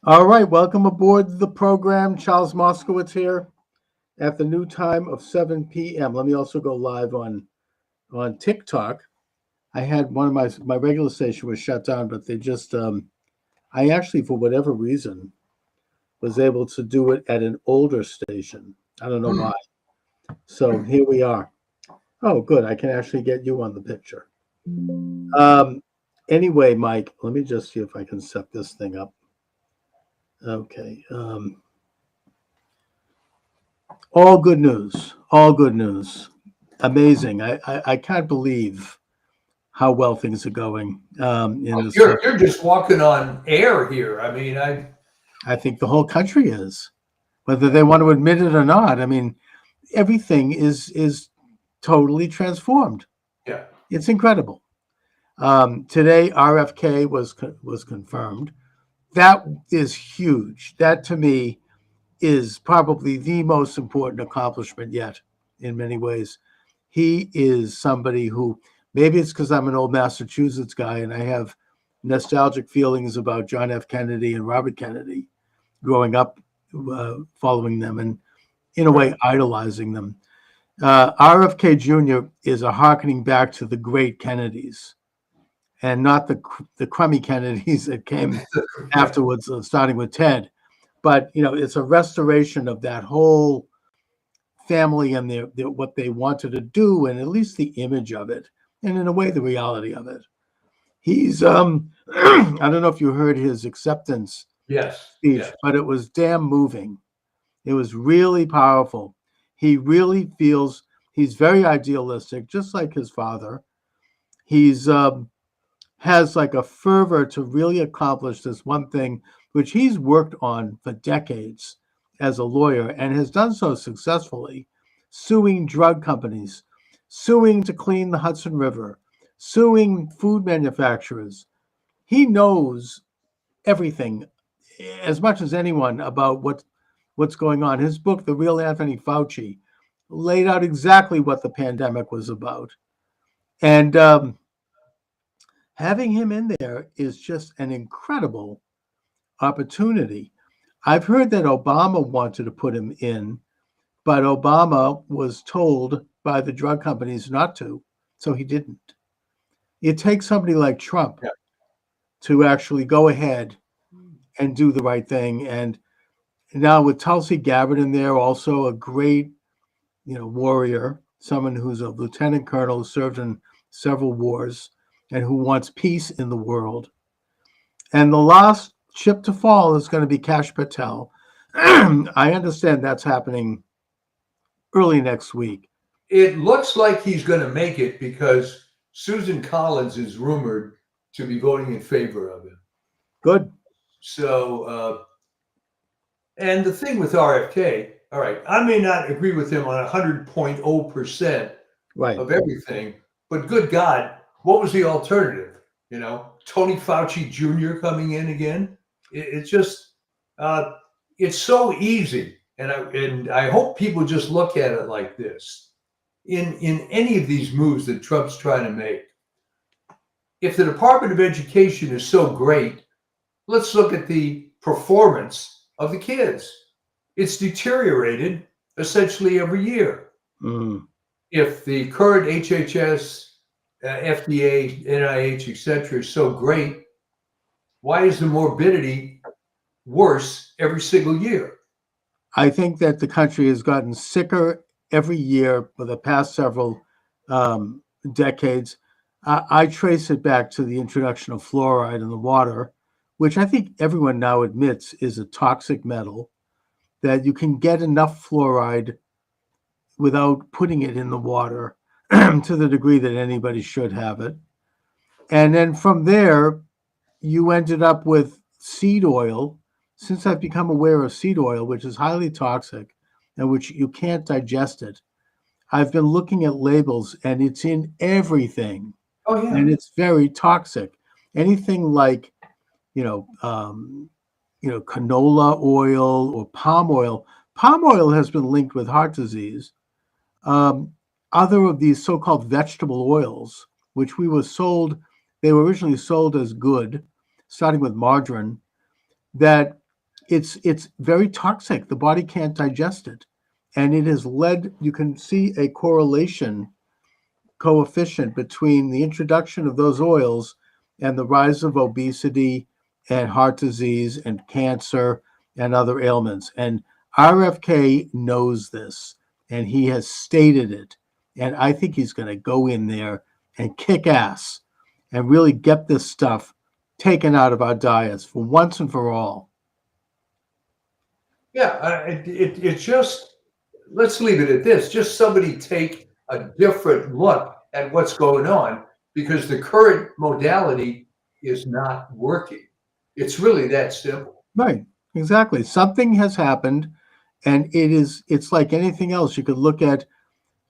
All right, welcome aboard the program. Charles Moscowitz here at the new time of 7 p.m. Let me also go live on TikTok. I had one of my regular station was shut down, but they just I actually for whatever reason was able to do it at an older station. I don't know Hmm. why. So here we are. Oh, good. I can actually get you on the picture. Um, anyway, Mike, let me just see if I can set this thing up. Okay. All good news. All good news. Amazing. I can't believe how well things are going in this country. You're just walking on air here. I mean, I I think the whole country is, whether they want to admit it or not. I mean, everything is totally transformed. yeah. It's incredible. Today, RFK was confirmed. That is huge. That to me is probably the most important accomplishment yet in many ways. He is somebody who, maybe it's because I'm an old Massachusetts guy and I have nostalgic feelings about John F. Kennedy and Robert Kennedy growing up, following them and in a Right. way idolizing them. RFK Jr. is a harkening back to the great Kennedys and not the crummy Kennedys that came Right. afterwards, starting with Ted. But it's a restoration of that whole family and their what they wanted to do, and at least the image of it, and in a way, the reality of it. He's I don't know if you heard his acceptance Yes. speech, Yes. but it was damn moving. It was really powerful. He really feels he's very idealistic, just like his father. He's has like a fervor to really accomplish this one thing, which he's worked on for decades as a lawyer and has done so successfully, suing drug companies, suing to clean the Hudson River, suing food manufacturers. He knows everything as much as anyone about what's going on. His book, The Real Anthony Fauci, laid out exactly what the pandemic was about. And having him in there is just an incredible opportunity. I've heard that Obama wanted to put him in, but Obama was told by the drug companies not to, so he didn't. It takes somebody like Trump Yeah. to actually go ahead and do the right thing. And now with Tulsi Gabbard in there, also a great, warrior, someone who's a lieutenant colonel who served in several wars and who wants peace in the world. And the last ship to fall is going to be Kash Patel. I understand that's happening early next week. It looks like he's going to make it because Susan Collins is rumored to be voting in favor of him. Good. So, and the thing with RFK, all right, I may not agree with him on 100.0% Right. of everything, but good God, what was the alternative? Tony Fauci Jr. coming in again. It's just, it's so easy, and I hope people just look at it like this. In any of these moves that Trump's trying to make, if the Department of Education is so great, let's look at the performance of the kids. It's deteriorated essentially every year. Mm. If the current HHS, FDA, NIH, etc., is so great, why is the morbidity worse every single year? I think that the country has gotten sicker every year for the past several decades. I trace it back to the introduction of fluoride in the water, which I think everyone now admits is a toxic metal, that you can get enough fluoride without putting it in the water to the degree that anybody should have it. And then from there, you ended up with seed oil. Since I've become aware of seed oil, which is highly toxic and which you can't digest it, I've been looking at labels and it's in everything Oh yeah. and it's very toxic. Anything like, you know, um, canola oil or palm oil. Palm oil has been linked with heart disease. Um, Other of these so-called vegetable oils, which they were originally sold as good, starting with margarine, that it's very toxic. The body can't digest it. And it has led, you can see a correlation coefficient between the introduction of those oils and the rise of obesity and heart disease and cancer and other ailments. And RFK knows this, and he has stated it. And I think he's going to go in there and kick ass and really get this stuff taken out of our diets for once and for all. Yeah, it just, let's leave it at this. Just somebody take a different look at what's going on, because the current modality is not working. It's really that simple. Right, exactly. Something has happened, and it's like anything else. You could look at,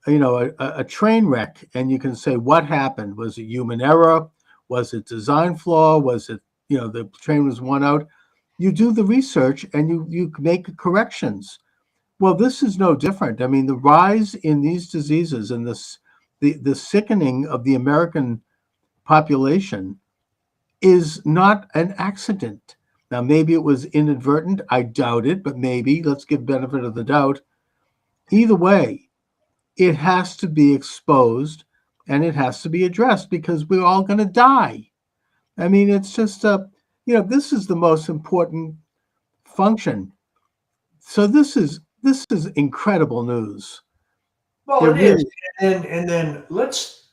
a train wreck, and you can say, what happened? Was it human error? Was it design flaw? Was it, the train was worn out? You do the research and you make corrections. Well, this is no different. I mean, the rise in these diseases and the sickening of the American population is not an accident. Now, maybe it was inadvertent. I doubt it, but maybe. Let's give benefit of the doubt. Either way, it has to be exposed and it has to be addressed, because we're all going to die. I mean, it's just, this is the most important function. So this is incredible news. Well, it is. And then let's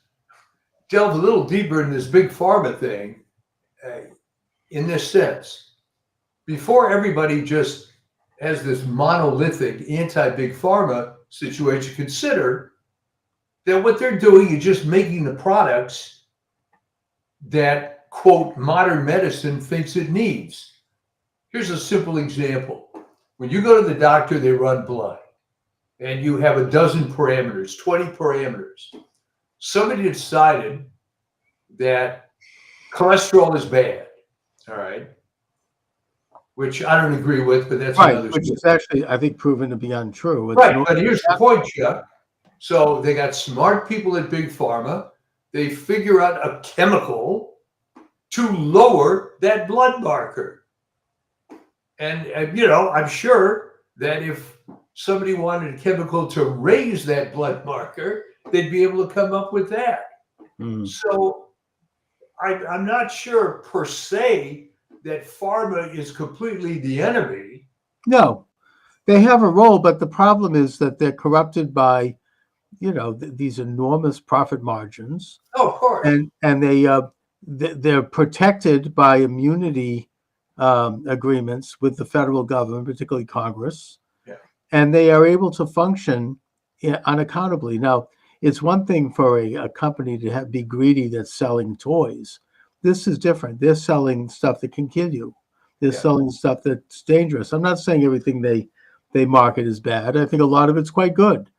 delve a little deeper in this big pharma thing, in this sense. Before everybody just has this monolithic anti-big pharma situation, consider that what they're doing is just making the products that, quote, modern medicine thinks it needs. Here's a simple example. When you go to the doctor, they run blood, and you have a dozen parameters, 20 parameters. Somebody decided that cholesterol is bad, all right, which I don't agree with, but that's right, another which story. is actually, I think, proven to be untrue. It's Right, but here's the point, Chuck. So they got smart people at Big Pharma. They figure out a chemical to lower that blood marker. And I'm sure that if somebody wanted a chemical to raise that blood marker, they'd be able to come up with that. So I'm not sure per se that pharma is completely the enemy. No, they have a role, but the problem is that they're corrupted by, these enormous profit margins. Oh, of course. And they're protected by immunity agreements with the federal government, particularly Congress. Yeah. And they are able to function unaccountably. Now, it's one thing for a company to be greedy that's selling toys. This is different. They're selling stuff that can kill you. They're selling stuff that's dangerous. I'm not saying everything they market is bad. I think a lot of it's quite good.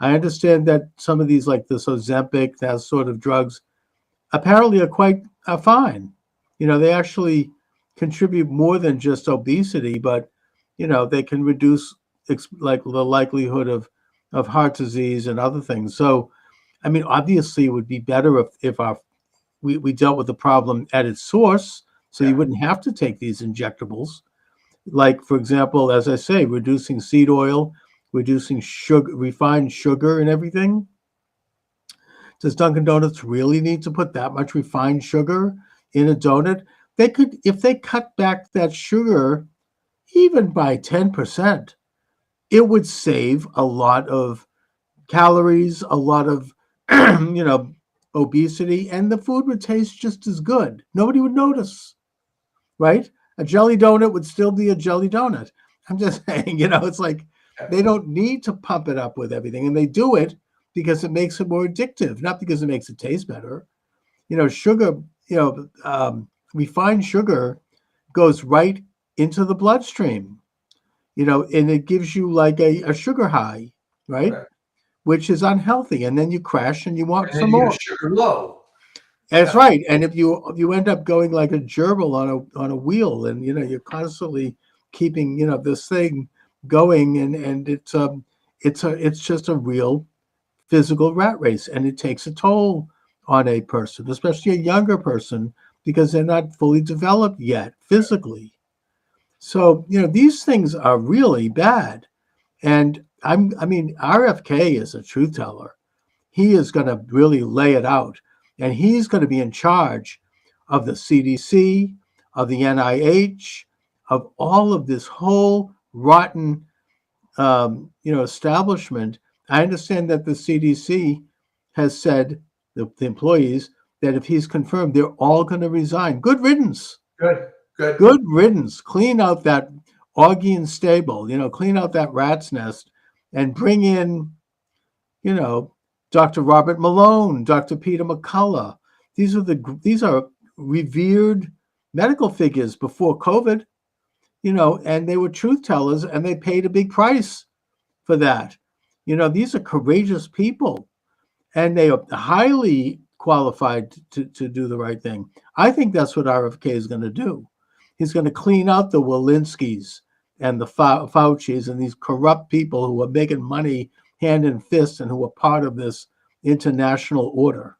I understand that some of these, like this Ozempic, that sort of drugs, apparently are fine. They actually contribute more than just obesity, but they can reduce like the likelihood of heart disease and other things. So, I mean, obviously, it would be better if we dealt with the problem at its source, so you wouldn't have to take these injectables. Like, for example, as I say, reducing seed oil, reducing sugar, refined sugar, and everything. Does Dunkin' Donuts really need to put that much refined sugar in a donut? They could, if they cut back that sugar even by 10%, it would save a lot of calories, a lot of, obesity, and the food would taste just as good. Nobody would notice, right? A jelly donut would still be a jelly donut. I'm just saying, it's like they don't need to pump it up with everything, and they do it because it makes it more addictive, not because it makes it taste better. Sugar, refined sugar goes right into the bloodstream, and it gives you like a sugar high, right? Which is unhealthy. And then you crash and you want some more. Sugar low. That's right. And if you end up going like a gerbil on a wheel, and you're constantly keeping this thing going, and it's just a real physical rat race, and it takes a toll on a person, especially a younger person, because they're not fully developed yet physically. So, these things are really bad. And I mean, RFK is a truth teller. He is going to really lay it out. And he's going to be in charge of the CDC, of the NIH, of all of this whole rotten, establishment. I understand that the CDC has said, the employees, that if he's confirmed, they're all going to resign. Good riddance. Good, good. Good riddance. Clean out that Augean stable, clean out that rat's nest and bring in, Dr. Robert Malone, Dr. Peter McCullough. These are revered medical figures before COVID, and they were truth tellers and they paid a big price for that. These are courageous people and they are highly qualified to do the right thing. I think that's what RFK is going to do. He's going to clean out the Walensky's and the Fauci's and these corrupt people who are making money hand and fist and who are part of this international order.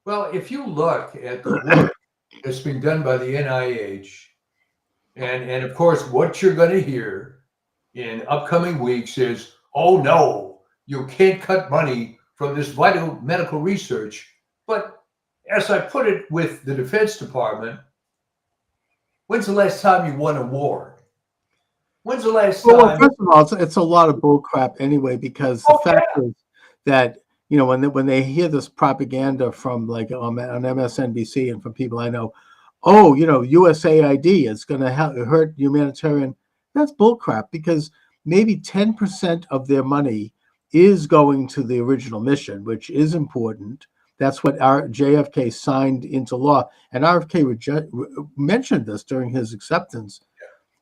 Well, if you look at the work that's being done by the NIH, and of course, what you're going to hear in upcoming weeks is, oh no, you can't cut money from this vital medical research. But as I put it with the Defense Department, when's the last time you won a war? When's the last time? Well, first of all, it's a lot of bull crap anyway, because the fact is that, when they hear this propaganda from like on MSNBC and from people I know, USAID is going to hurt humanitarian. That's bull crap, because maybe 10% of their money is going to the original mission, which is important. That's what our JFK signed into law. And RFK mentioned this during his acceptance.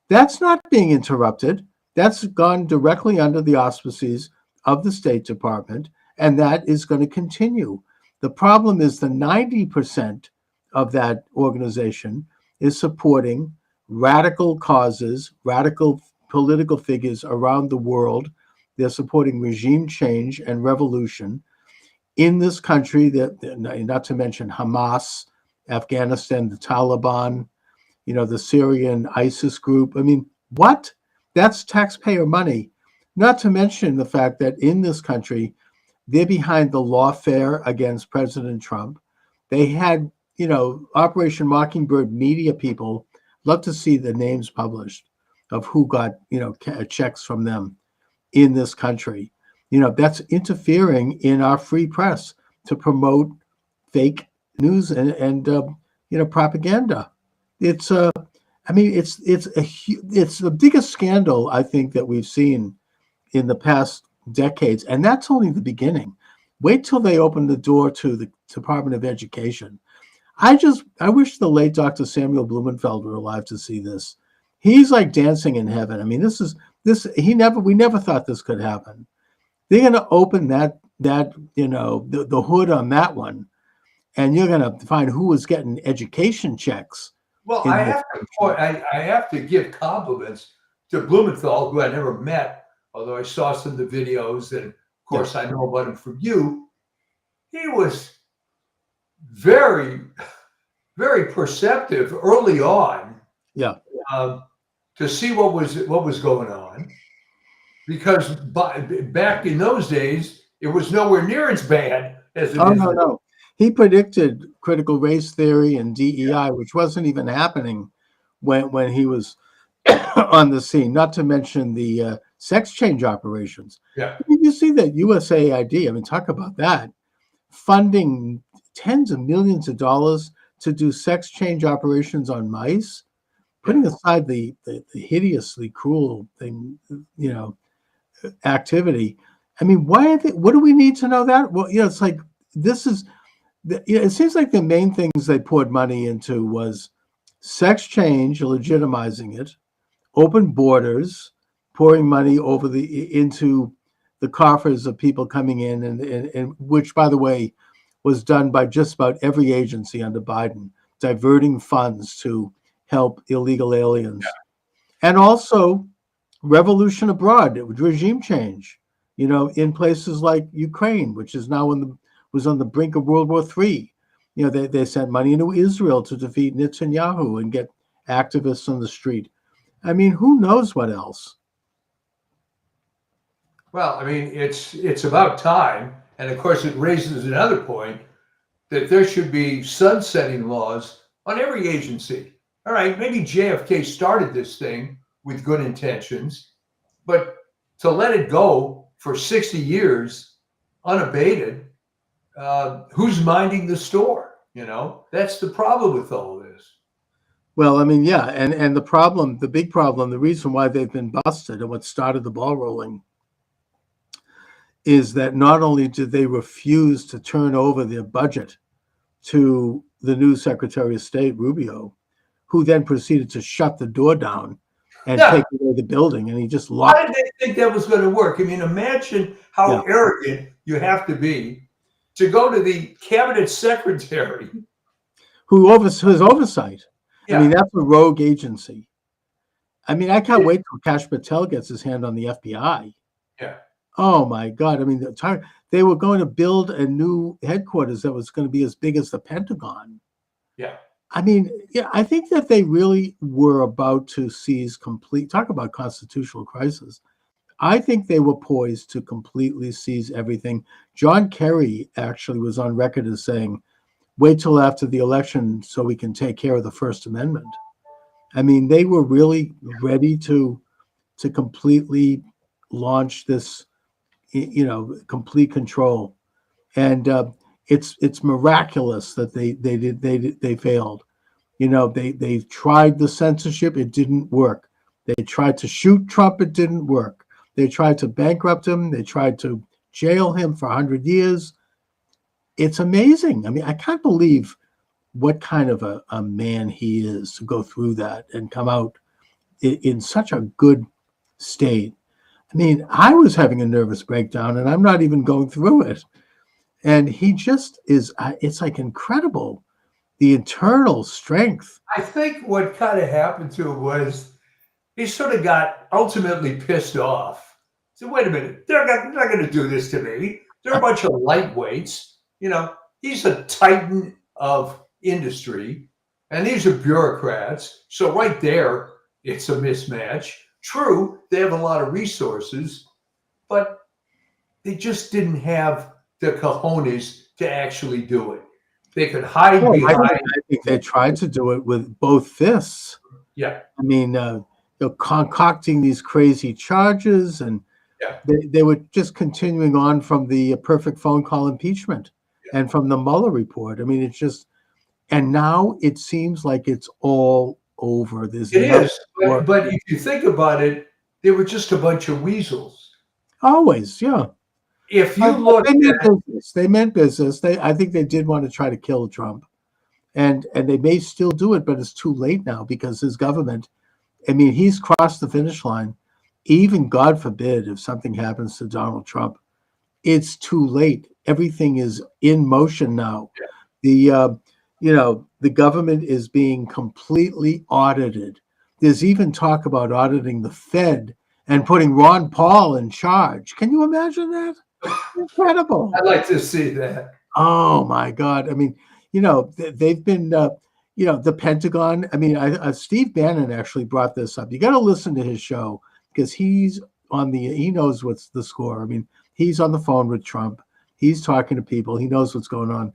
That's not being interrupted. That's gone directly under the auspices of the State Department, and that is going to continue. The problem is the 90% of that organization is supporting radical causes, radical political figures around the world. They're supporting regime change and revolution in this country, not to mention Hamas, Afghanistan, the Taliban, the Syrian ISIS group. I mean, what? That's taxpayer money. Not to mention the fact that in this country, they're behind the lawfare against President Trump. They had, Operation Mockingbird media people love to see the names published of who got, checks from them in this country. That's interfering in our free press to promote fake news and propaganda. It's it's the biggest scandal I think that we've seen in the past decades, and that's only the beginning. Wait till they open the door to the Department of Education. I wish the late Dr. Samuel Blumenfeld were alive to see this. He's like dancing in heaven. I mean, we never thought this could happen. They're going to open the hood on that one, and you're going to find who is getting education checks. Well, I have to give compliments to Blumenthal, who I never met, although I saw some of the videos, and of course I know about him from you. He was very, very perceptive early on. Yeah. To see what was going on, because back in those days it was nowhere near as bad as it is. No. He predicted critical race theory and DEI, which wasn't even happening when he was on the scene. Not to mention the sex change operations. Yeah, you see that USAID. I mean, talk about that, funding tens of millions of dollars to do sex change operations on mice. Putting aside the hideously cruel thing, activity. I mean, what do we need to know that? Well, it's like it seems like the main things they poured money into was sex change, legitimizing it, open borders, pouring money into the coffers of people coming in, and which, by the way, was done by just about every agency under Biden, diverting funds to help illegal aliens. And also revolution abroad, regime change, in places like Ukraine, which is now was on the brink of World War III. They sent money into Israel to defeat Netanyahu and get activists on the street. I mean, who knows what else? Well, I mean, it's about time, and of course, it raises another point that there should be sunsetting laws on every agency. All right, maybe JFK started this thing with good intentions, but to let it go for 60 years unabated, who's minding the store? That's the problem with all this. Well, I mean, yeah, and the problem, the big problem, the reason why they've been busted and what started the ball rolling is that not only did they refuse to turn over their budget to the new Secretary of State, Rubio, who then proceeded to shut the door down and Yeah. take away the building, and he just How locked. did they think that was going to work? I mean, imagine how Yeah. arrogant you have to be to go to the cabinet secretary. Whose oversight. Yeah. I mean, that's a rogue agency. I mean, I can't wait till Kash Patel gets his hand on the FBI. Yeah. Oh my God! I mean, they were going to build a new headquarters that was going to be as big as the Pentagon. Yeah. I mean, yeah, I think that they really were about to seize talk about constitutional crisis. I think they were poised to completely seize everything. John Kerry actually was on record as saying, wait till after the election so we can take care of the First Amendment. I mean, they were really ready to completely launch this, complete control. And it's miraculous that they failed. They tried the censorship, it didn't work. They tried to shoot Trump, it didn't work. They tried to bankrupt him, they tried to jail him for 100 years. It's amazing. I mean, I can't believe what kind of a man he is to go through that and come out in such a good state. I mean, I was having a nervous breakdown and I'm not even going through it. And he just is, it's like incredible, the internal strength. I think what kind of happened to him was he sort of got ultimately pissed off. So wait a minute, they're not going to do this to me. They're a bunch of lightweights. He's a titan of industry, and these are bureaucrats. So right there, it's a mismatch. True, they have a lot of resources, but they just didn't have the cojones to actually do it. They could hide behind. I think they tried to do it with both fists. Yeah. I mean, concocting these crazy charges, and yeah. they were just continuing on from the perfect phone call impeachment and from the Mueller report. I mean, it's just, and now it seems like it's all over. It is, but if you think about it, they were just a bunch of weasels. Always, yeah. If you look, they meant business. I think they did want to try to kill Trump, and they may still do it, but it's too late now because his government. I mean, he's crossed the finish line. Even God forbid if something happens to Donald Trump, it's too late. Everything is in motion now. Yeah. The government is being completely audited. There's even talk about auditing the Fed and putting Ron Paul in charge. Can you imagine that? Incredible. I'd like to see that. Oh my God. I mean, they've been, the Pentagon. I mean, Steve Bannon actually brought this up. You got to listen to his show because he knows what's the score. I mean, he's on the phone with Trump. He's talking to people. He knows what's going on.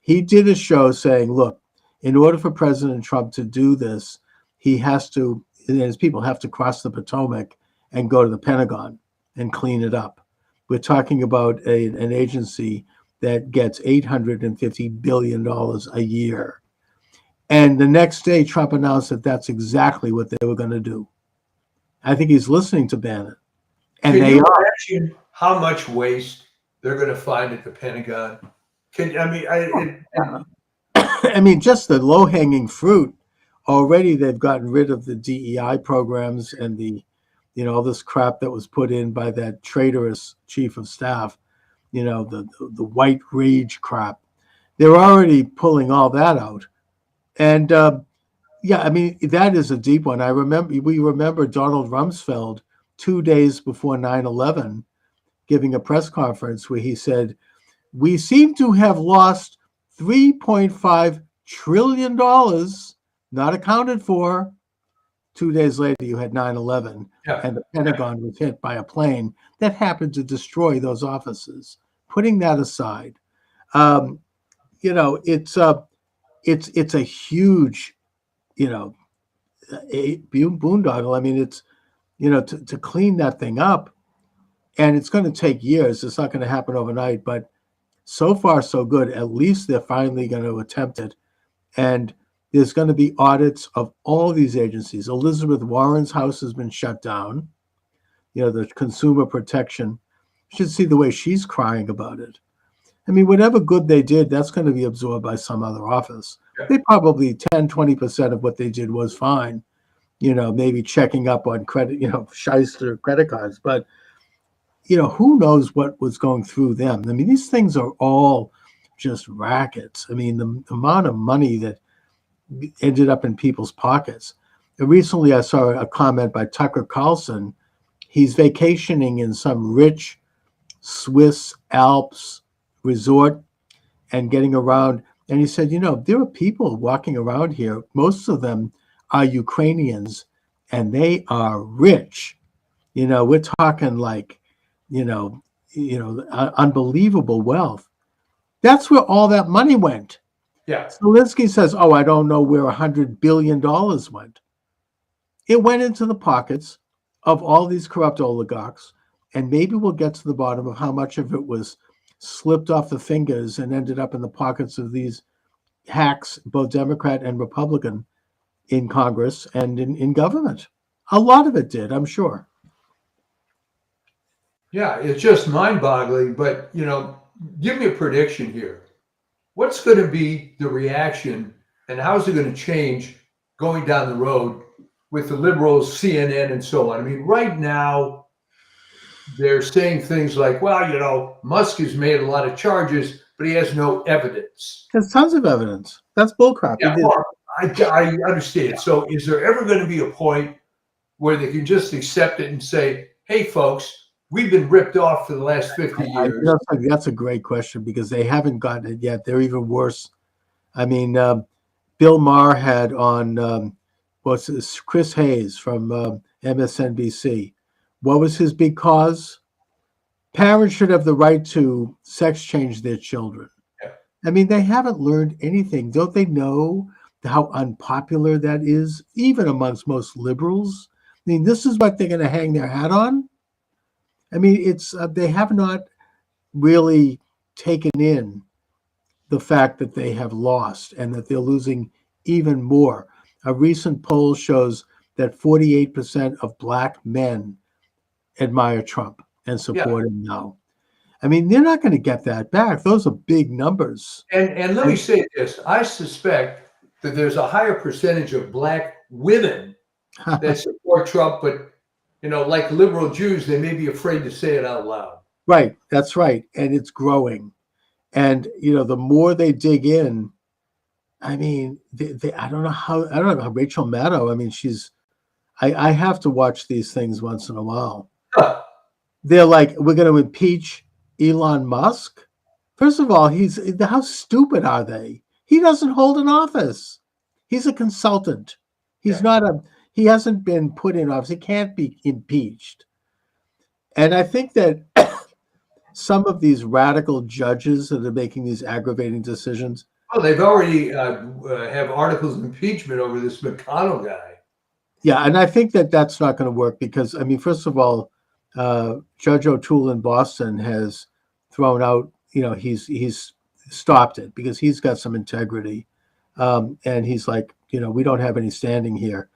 He did a show saying, look, in order for President Trump to do this, he has to, and his people have to cross the Potomac and go to the Pentagon and clean it up. We're talking about an agency that gets $850 billion a year. And the next day, Trump announced that that's exactly what they were going to do. I think he's listening to Bannon. And Can you imagine how much waste they're going to find at the Pentagon? I mean, just the low-hanging fruit. Already, they've gotten rid of the DEI programs and all this crap that was put in by that traitorous chief of staff. The white rage crap. They're already pulling all that out, and I mean that is a deep one. We remember Donald Rumsfeld 2 days before 9/11 giving a press conference where he said, "We seem to have lost $3.5 trillion, not accounted for, 2 days later, you had 9/11, Yeah. and the Pentagon was hit by a plane that happened to destroy those offices. Putting that aside, um, it's a huge, a boondoggle. I mean, it's to clean that thing up, and it's going to take years. It's not going to happen overnight, but so far so good. At least they're finally going to attempt it, and there's going to be audits of all these agencies. Elizabeth Warren's house has been shut down. The consumer protection. You should see the way she's crying about it. I mean, whatever good they did, that's going to be absorbed by some other office. Yeah. They probably 10-20% of what they did was fine. Maybe checking up on credit, shyster credit cards. But, who knows what was going through them? I mean, these things are all just rackets. I mean, the amount of money that ended up in people's pockets. And recently, I saw a comment by Tucker Carlson. He's vacationing in some rich Swiss Alps resort and getting around. And he said, there are people walking around here. Most of them are Ukrainians, and they are rich. We're talking like, unbelievable wealth. That's where all that money went. Yeah. Zelensky says, "Oh, I don't know where $100 billion went." It went into the pockets of all these corrupt oligarchs, and maybe we'll get to the bottom of how much of it was slipped off the fingers and ended up in the pockets of these hacks, both Democrat and Republican, in Congress and in government. A lot of it did, I'm sure. Yeah, it's just mind-boggling. But give me a prediction here. What's going to be the reaction, and how is it going to change going down the road with the liberals, CNN, and so on? I mean, right now, they're saying things like, well, Musk has made a lot of charges, but he has no evidence. There's tons of evidence. That's bullcrap. Yeah, I understand. So is there ever going to be a point where they can just accept it and say, hey, folks, we've been ripped off for the last 50 years? That's a great question, because they haven't gotten it yet. They're even worse. I mean, Bill Maher had on, Chris Hayes from MSNBC. What was his big cause? Parents should have the right to sex change their children. Yeah. I mean, they haven't learned anything. Don't they know how unpopular that is, even amongst most liberals? I mean, this is what they're going to hang their hat on. I mean, it's they have not really taken in the fact that they have lost and that they're losing even more. A recent poll shows that 48% of Black men admire Trump and support him now. I mean, they're not going to get that back. Those are big numbers. And let me say this. I suspect that there's a higher percentage of Black women that support Trump, but, like liberal Jews, they may be afraid to say it out loud. Right. That's right. And it's growing. And, the more they dig in, I mean, I don't know how Rachel Maddow, I mean, I have to watch these things once in a while. Huh. They're like, we're going to impeach Elon Musk. First of all, how stupid are they? He doesn't hold an office. He's a consultant. He's he hasn't been put in office. He can't be impeached. And I think that some of these radical judges that are making these aggravating decisions. Oh, they've already have articles of impeachment over this McConnell guy. Yeah, and I think that that's not going to work because, I mean, first of all, Judge O'Toole in Boston has thrown out, he's stopped it because he's got some integrity. And he's like, we don't have any standing here.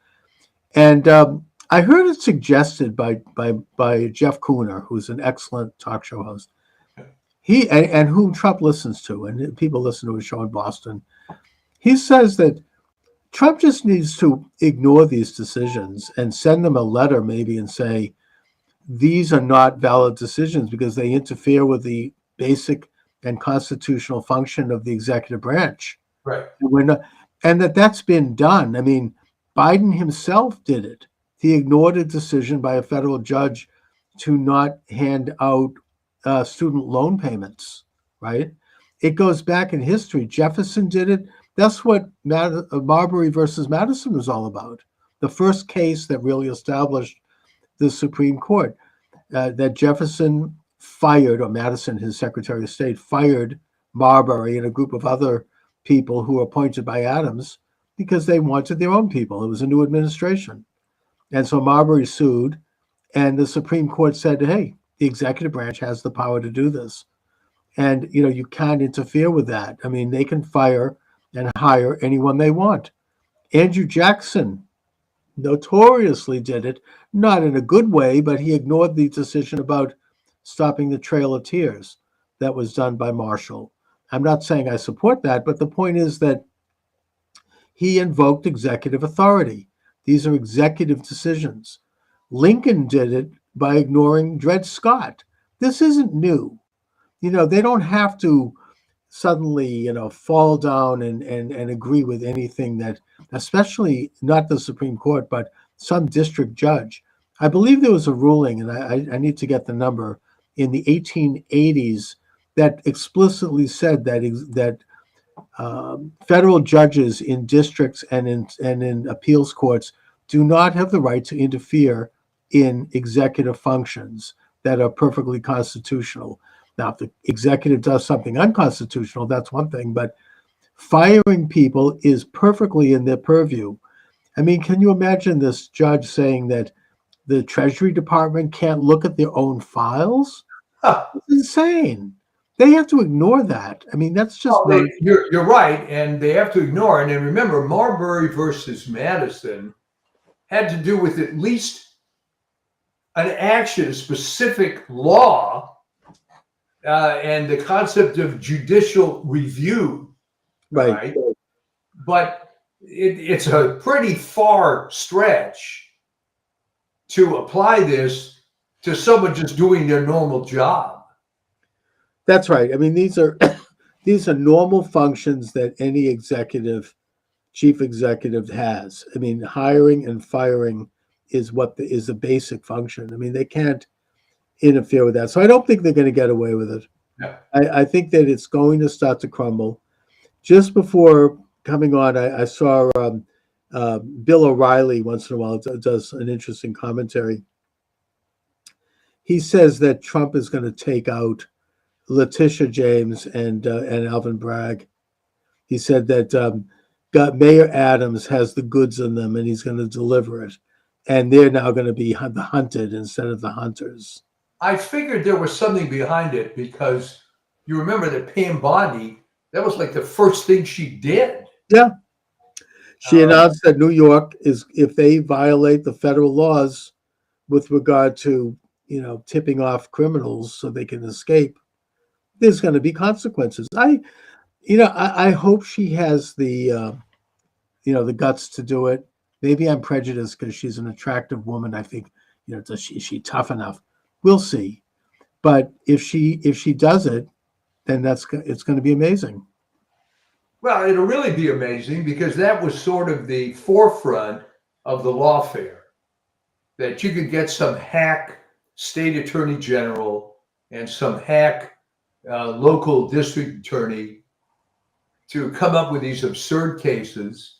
And I heard it suggested by Jeff Cooner, who's an excellent talk show host. He and whom Trump listens to, and people listen to his show in Boston. He says that Trump just needs to ignore these decisions and send them a letter maybe and say, these are not valid decisions because they interfere with the basic and constitutional function of the executive branch. Right. And that's been done. I mean, Biden himself did it. He ignored a decision by a federal judge to not hand out student loan payments, right? It goes back in history. Jefferson did it. That's what Marbury versus Madison was all about. the first case that really established the Supreme Court, that Jefferson fired, or Madison, his Secretary of State, fired Marbury and a group of other people who were appointed by Adams because they wanted their own people. It was a new administration. And so Marbury sued, and the Supreme Court said, hey, the executive branch has the power to do this. And, you can't interfere with that. I mean, they can fire and hire anyone they want. Andrew Jackson notoriously did it, not in a good way, but he ignored the decision about stopping the Trail of Tears that was done by Marshall. I'm not saying I support that, but the point is that he invoked executive authority. These are executive decisions. Lincoln did it by ignoring Dred Scott. This isn't new. They don't have to suddenly, fall down and agree with anything that, especially not the Supreme Court, but some district judge. I believe there was a ruling, and I need to get the number, in the 1880s that explicitly said that federal judges in districts and in appeals courts do not have the right to interfere in executive functions that are perfectly constitutional. Now, if the executive does something unconstitutional, that's one thing, but firing people is perfectly in their purview. I mean, can you imagine this judge saying that the Treasury Department can't look at their own files? Huh. It's insane. They have to ignore that. I mean, that's just... You're right, and they have to ignore it. And remember, Marbury versus Madison had to do with at least an action, a specific law, and the concept of judicial review. Right? But it's a pretty far stretch to apply this to someone just doing their normal job. That's right. I mean, these are normal functions that any chief executive has. I mean, hiring and firing is the basic function. I mean, they can't interfere with that. So I don't think they're going to get away with it. Yeah. I think that it's going to start to crumble. Just before coming on, I saw Bill O'Reilly once in a while does an interesting commentary. He says that Trump is going to take out Letitia James and Alvin Bragg. He said that Mayor Adams has the goods in them, and he's going to deliver it. And they're now going to be the hunted instead of the hunters. I figured there was something behind it because you remember that Pam Bondi, that was like the first thing she did. Yeah. She announced that New York is, if they violate the federal laws with regard to, tipping off criminals so they can escape, there's going to be consequences. I hope she has the guts to do it. Maybe I'm prejudiced because she's an attractive woman. I think, is she tough enough? We'll see. But if she does it, then it's going to be amazing. Well, it'll really be amazing because that was sort of the forefront of the lawfare, that you could get some hack state attorney general and some hack local district attorney to come up with these absurd cases.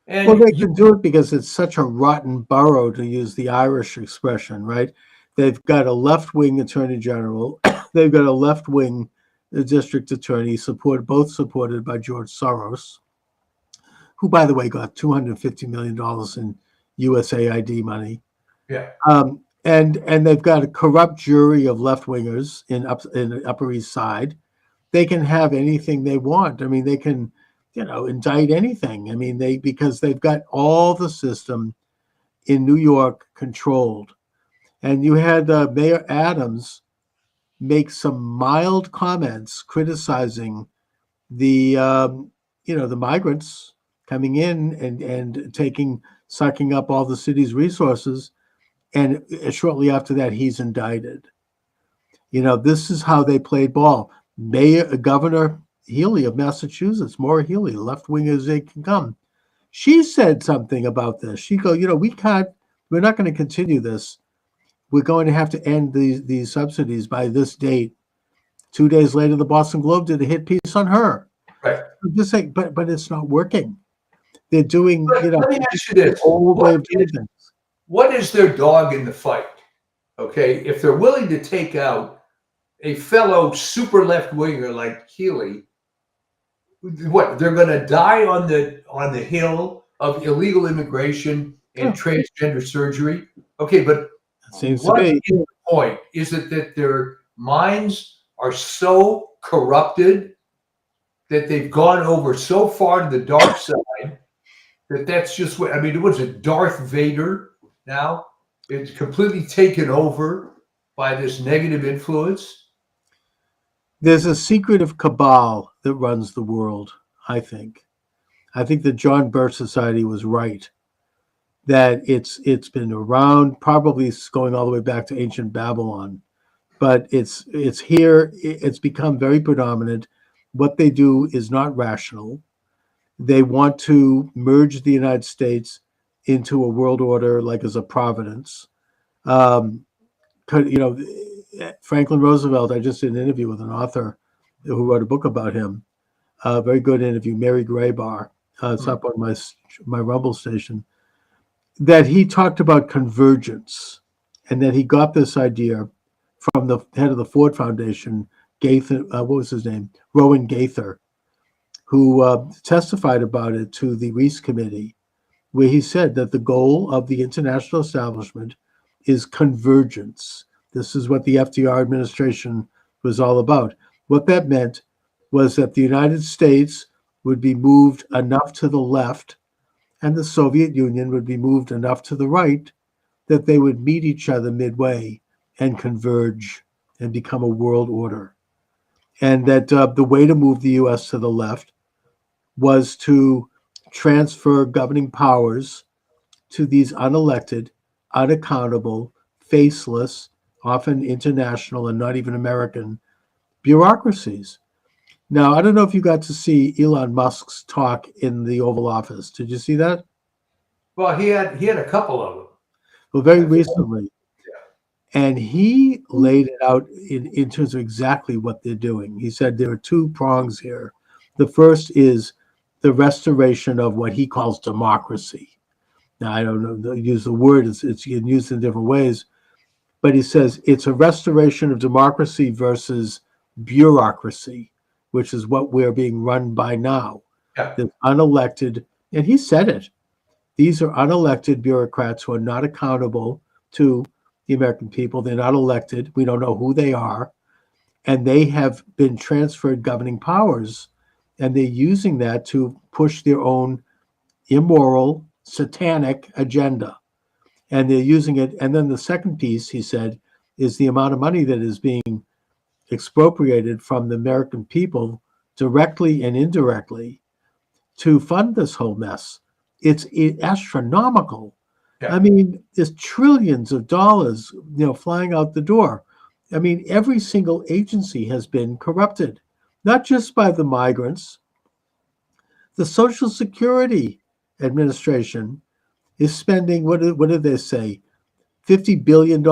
And well, they can do it because it's such a rotten borough, to use the Irish expression, right? They've got a left-wing attorney general. They've got a left-wing district attorney, both supported by George Soros, who, by the way, got $250 million in USAID money. Yeah. And they've got a corrupt jury of left-wingers in Upper East Side. They can have anything they want. I mean, they can, indict anything. I mean, because they've got all the system in New York controlled. And you had Mayor Adams make some mild comments criticizing the migrants coming in and sucking up all the city's resources. And shortly after that, he's indicted. This is how they played ball. Governor Healy of Massachusetts, Maura Healy, left-wing as they can come, she said something about this. She goes, we're not going to continue this. We're going to have to end these subsidies by this date. 2 days later, the Boston Globe did a hit piece on her. Right. I'm just saying, but it's not working. They're doing, Let me ask you this: old way of doing things. what is their dog in the fight? Okay, if they're willing to take out a fellow super left winger like Healy, what they're going to die on the hill of illegal immigration and transgender surgery? Okay, but It seems to what be. is the point? Is it that their minds are so corrupted that they've gone over so far to the dark side that's just what I mean? Was it Darth Vader now? It's completely taken over by this negative influence. There's a secretive cabal that runs the world, I think. I think the John Birch Society was right, that it's been around, probably going all the way back to ancient Babylon, but it's here. It's become very predominant. What they do is not rational. They want to merge the United States into a world order, like as a providence. Um, Franklin Roosevelt. I just did an interview with an author who wrote a book about him. A very good interview, Mary Graybar. It's up on my Rumble station. That he talked about convergence, and that he got this idea from the head of the Ford Foundation, Gaither. What was his name? Rowan Gaither, who testified about it to the Reese Committee, where he said that the goal of the international establishment is convergence. This is what the FDR administration was all about. What that meant was that the United States would be moved enough to the left and the Soviet Union would be moved enough to the right that they would meet each other midway and converge and become a world order. And that the way to move the U.S. to the left was to transfer governing powers to these unelected, unaccountable, faceless, often international and not even American bureaucracies. Now, I don't know if you got to see Elon Musk's talk in the Oval Office. Did you see that? Well, he had a couple of them. Well, very recently. And he laid it out in terms of exactly what they're doing. He said there are two prongs here. The first is the restoration of what he calls democracy. Now, I don't know, use the word, it's used in different ways, but he says it's a restoration of democracy versus bureaucracy, which is what we're being run by now. Yeah. The unelected, and he said it, these are unelected bureaucrats who are not accountable to the American people. They're not elected. We don't know who they are. And they have been transferred governing powers, and they're using that to push their own immoral, satanic agenda. And they're using it. And then the second piece, he said, is the amount of money that is being expropriated from the American people directly and indirectly to fund this whole mess. It's astronomical. Yeah. I mean, there's trillions of dollars, flying out the door. I mean, every single agency has been corrupted, not just by the migrants. The Social Security Administration is spending, what did they say, $50 billion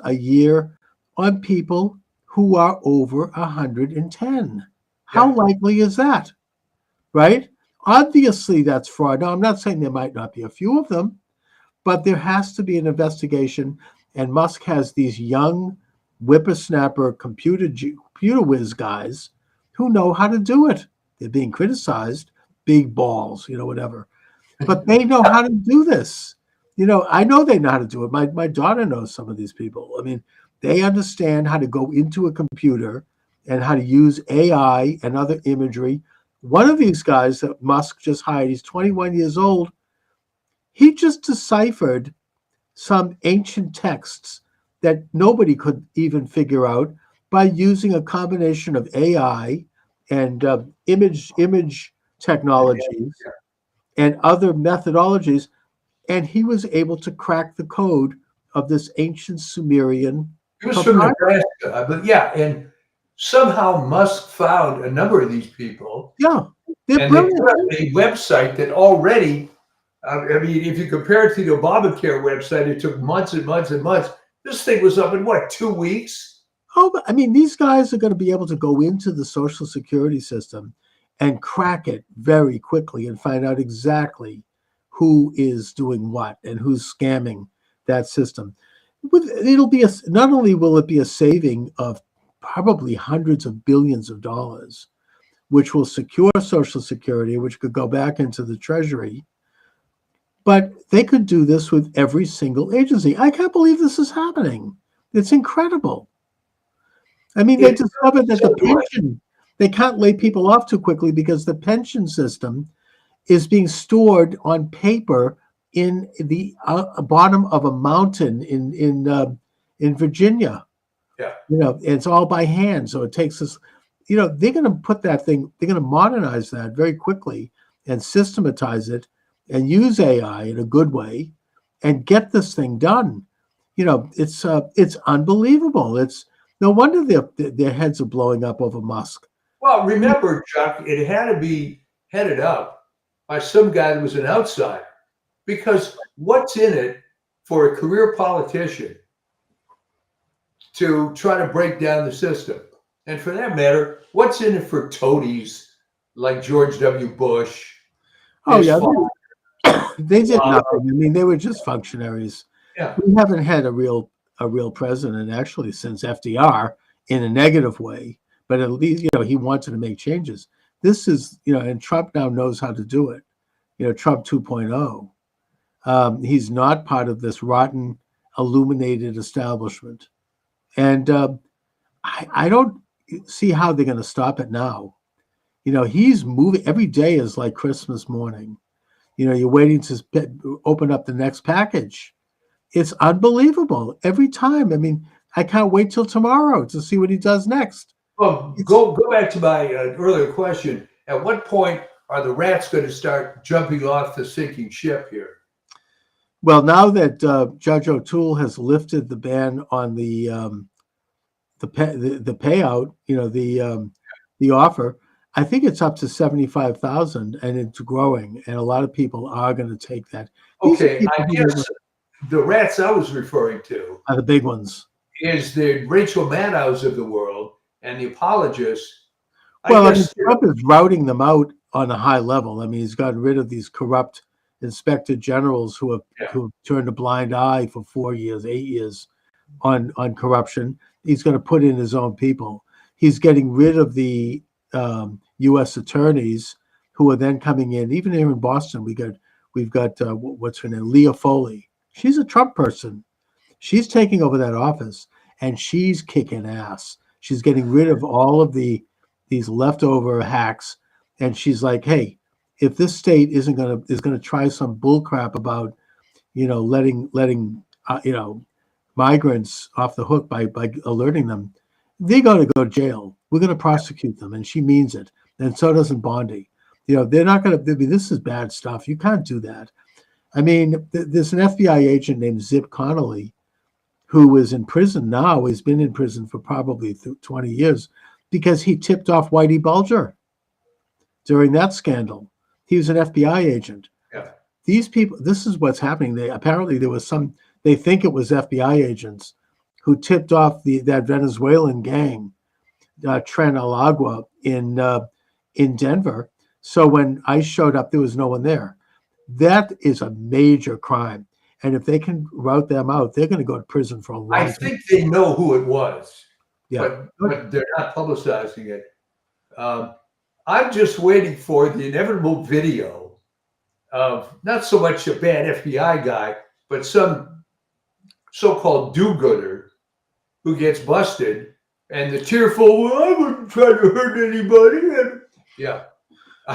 a year on people who are over 110. Yeah. How likely is that, right? Obviously, that's fraud. Now, I'm not saying there might not be a few of them, but there has to be an investigation. And Musk has these young whippersnapper computer whiz guys who know how to do it. They're being criticized, big balls, whatever. But they know how to do this. I know they know how to do it. My daughter knows some of these people. I mean, they understand how to go into a computer and how to use AI and other imagery. One of these guys that Musk just hired, he's 21 years old. He just deciphered some ancient texts that nobody could even figure out by using a combination of AI and image technologies and other methodologies. And he was able to crack the code of this ancient Sumerian. He was from Nebraska, but yeah, and somehow Musk found a number of these people. Yeah, and they put up a website that already, I mean, if you compare it to the Obamacare website, it took months and months and months. This thing was up in 2 weeks? Oh, I mean, these guys are going to be able to go into the Social Security system and crack it very quickly and find out exactly who is doing what and who's scamming that system. It'll be not only will it be a saving of probably hundreds of billions of dollars, which will secure Social Security, which could go back into the Treasury, but they could do this with every single agency. I can't believe this is happening. It's incredible. I mean, they discovered that the pension, they can't lay people off too quickly because the pension system is being stored on paper in the bottom of a mountain in Virginia. Yeah. It's all by hand. So it takes us, they're going to put that thing, they're going to modernize that very quickly and systematize it and use AI in a good way and get this thing done. It's unbelievable. It's no wonder their heads are blowing up over Musk. Well, remember, Chuck, it had to be headed up by some guy that was an outsider, because what's in it for a career politician to try to break down the system? And for that matter, what's in it for toadies like George W. Bush? Oh, yeah. They did nothing. I mean, they were just functionaries. Yeah. We haven't had a real president actually since FDR in a negative way, but at least, he wanted to make changes. This is, and Trump now knows how to do it. Trump 2.0. He's not part of this rotten, illuminated establishment. And I don't see how they're going to stop it now. He's moving. Every day is like Christmas morning. You're waiting to open up the next package. It's unbelievable every time. I mean, I can't wait till tomorrow to see what he does next. Well, go back to my earlier question. At what point are the rats going to start jumping off the sinking ship here? Well, now that Judge O'Toole has lifted the ban on the payout, the offer, I think it's up to 75,000, and it's growing, and a lot of people are going to take that. Okay, I guess the rats I was referring to are the big ones. Is the Rachel Maddows of the world and the apologists. Well, Trump is routing them out on a high level. I mean, he's gotten rid of these corrupt inspector generals who have turned a blind eye for 4 years, 8 years on corruption. He's going to put in his own people. He's getting rid of the U.S. attorneys who are then coming in. Even here in Boston, we've got what's her name, Leah Foley. She's a Trump person. She's taking over that office, and she's kicking ass. She's getting rid of all of these leftover hacks, and she's like, hey, if this state is going to try some bull crap about letting migrants off the hook by alerting them, they're going to go to jail. We're going to prosecute them, and she means it, and so doesn't Bondi. They're not going to. This is bad stuff. You can't do that. I mean, there's an FBI agent named Zip Connolly who is in prison now. He's been in prison for probably 20 years because he tipped off Whitey Bulger during that scandal. He was an FBI agent. Yeah. These people, this is what's happening. Apparently there was they think it was FBI agents who tipped off that Venezuelan gang, Tren El Agua in Denver. So when ICE showed up, there was no one there. That is a major crime. And if they can rout them out, they're going to go to prison for a long time. I think they know who it was, yeah, but they're not publicizing it. I'm just waiting for the inevitable video of not so much a bad FBI guy, but some so-called do-gooder who gets busted, and the tearful, well, I wouldn't try to hurt anybody. And yeah.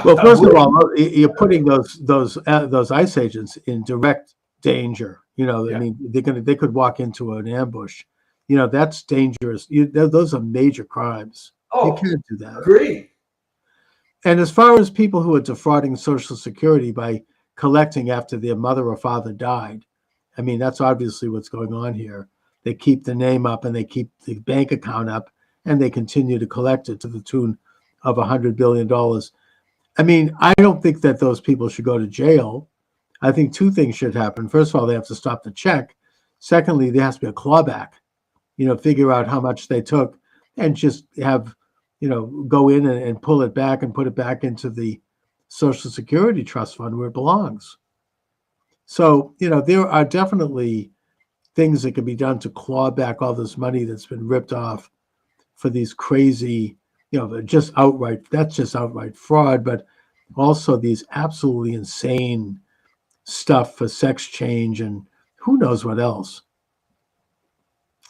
Well, first of all, you're putting those ICE agents in direct danger. I mean, they could walk into an ambush. That's dangerous. Those are major crimes. Oh, you can't do that. Agree. And as far as people who are defrauding Social Security by collecting after their mother or father died, I mean, that's obviously what's going on here. They keep the name up and they keep the bank account up, and they continue to collect it to the tune of $100 billion. I mean, I don't think that those people should go to jail. I think two things should happen. First of all, they have to stop the check. Secondly, there has to be a clawback, figure out how much they took and just have, go in and pull it back and put it back into the Social Security trust fund where it belongs. So, there are definitely things that can be done to claw back all this money that's been ripped off for these crazy, that's just outright fraud, but also these absolutely insane stuff for sex change and who knows what else.